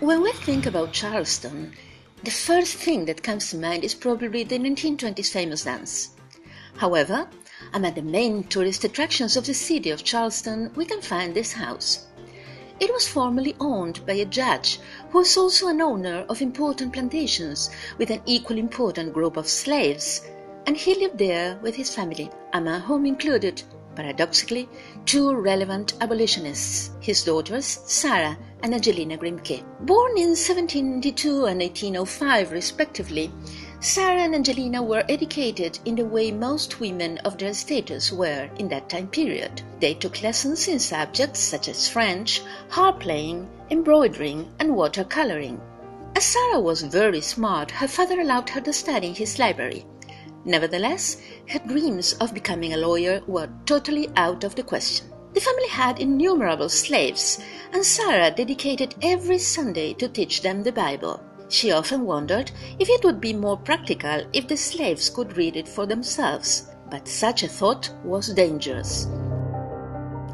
When we think about Charleston, the first thing that comes to mind is probably the 1920s famous dance. However, among the main tourist attractions of the city of Charleston, we can find this house. It was formerly owned by a judge who was also an owner of important plantations with an equally important group of slaves, and he lived there with his family, among whom included, paradoxically, two relevant abolitionists, his daughters Sarah and Angelina Grimke. Born in 1792 and 1805 respectively, Sarah and Angelina were educated in the way most women of their status were in that time period. They took lessons in subjects such as French, harp playing, embroidering, and watercoloring. As Sarah was very smart, her father allowed her to study in his library. Nevertheless, her dreams of becoming a lawyer were totally out of the question. The family had innumerable slaves, and Sarah dedicated every Sunday to teach them the Bible. She often wondered if it would be more practical if the slaves could read it for themselves, but such a thought was dangerous.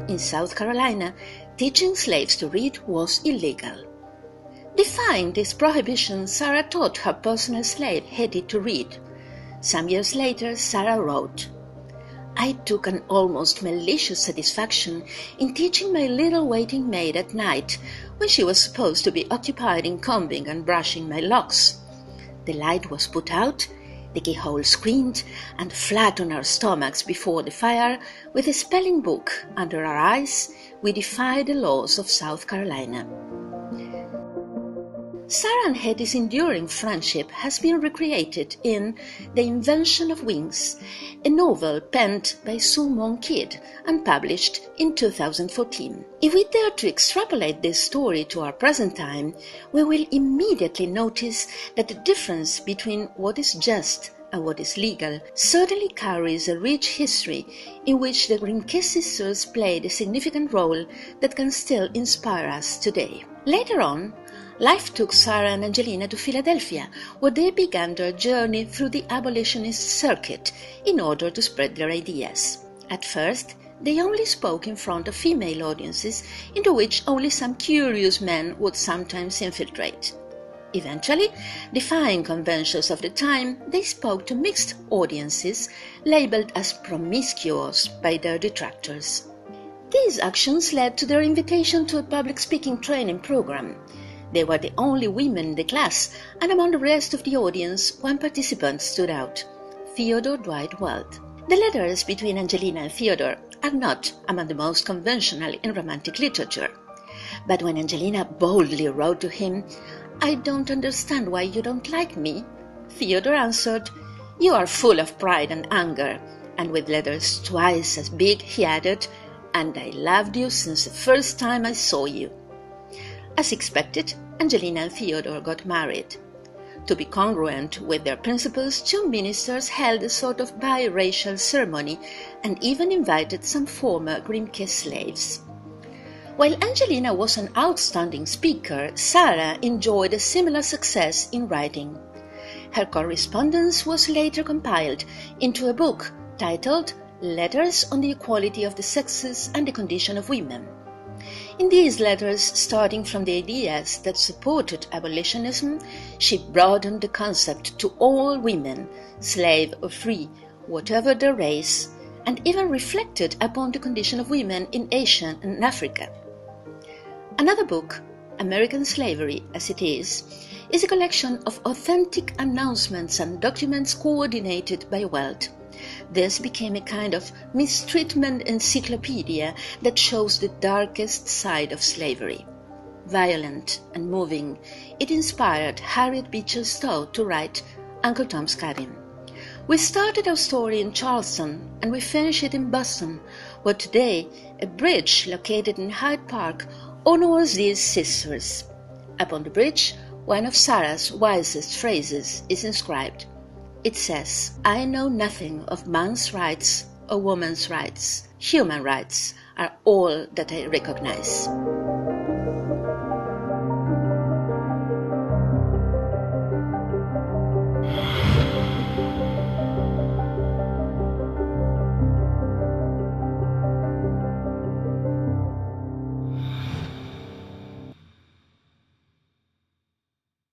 In South Carolina, teaching slaves to read was illegal. Defying this prohibition, Sarah taught her personal slave Hetty to read. Some years later, Sarah wrote, "I took an almost malicious satisfaction in teaching my little waiting maid at night when she was supposed to be occupied in combing and brushing my locks. The light was put out, the keyhole screened, and flat on our stomachs before the fire, with a spelling book under our eyes, we defied the laws of South Carolina." Sarah and Hetty's enduring friendship has been recreated in The Invention of Wings, a novel penned by Sue Monk Kidd and published in 2014. If we dare to extrapolate this story to our present time, we will immediately notice that the difference between what is just and what is legal certainly carries a rich history in which the Grimke sisters played a significant role that can still inspire us today. Later on, life took Sarah and Angelina to Philadelphia, where they began their journey through the abolitionist circuit in order to spread their ideas. At first, they only spoke in front of female audiences, into which only some curious men would sometimes infiltrate. Eventually, defying conventions of the time, they spoke to mixed audiences, labeled as promiscuous by their detractors. These actions led to their invitation to a public speaking training program. They were the only women in the class, and among the rest of the audience, one participant stood out, Theodore Dwight Weld. The letters between Angelina and Theodore are not among the most conventional in romantic literature. But when Angelina boldly wrote to him, "I don't understand why you don't like me," Theodore answered, "You are full of pride and anger," and with letters twice as big he added, "And I loved you since the first time I saw you." As expected, Angelina and Theodore got married. To be congruent with their principles, two ministers held a sort of biracial ceremony and even invited some former Grimke slaves. While Angelina was an outstanding speaker, Sarah enjoyed a similar success in writing. Her correspondence was later compiled into a book titled Letters on the Equality of the Sexes and the Condition of Women. In these letters, starting from the ideas that supported abolitionism, she broadened the concept to all women, slave or free, whatever their race, and even reflected upon the condition of women in Asia and Africa. Another book, American Slavery as It Is a collection of authentic announcements and documents coordinated by Weld. This became a kind of mistreatment encyclopedia that shows the darkest side of slavery. Violent and moving, it inspired Harriet Beecher Stowe to write Uncle Tom's Cabin. We started our story in Charleston and we finished it in Boston, where today a bridge located in Hyde Park honors these sisters. Upon the bridge, one of Sarah's wisest phrases is inscribed. It says, "I know nothing of man's rights or woman's rights. Human rights are all that I recognize."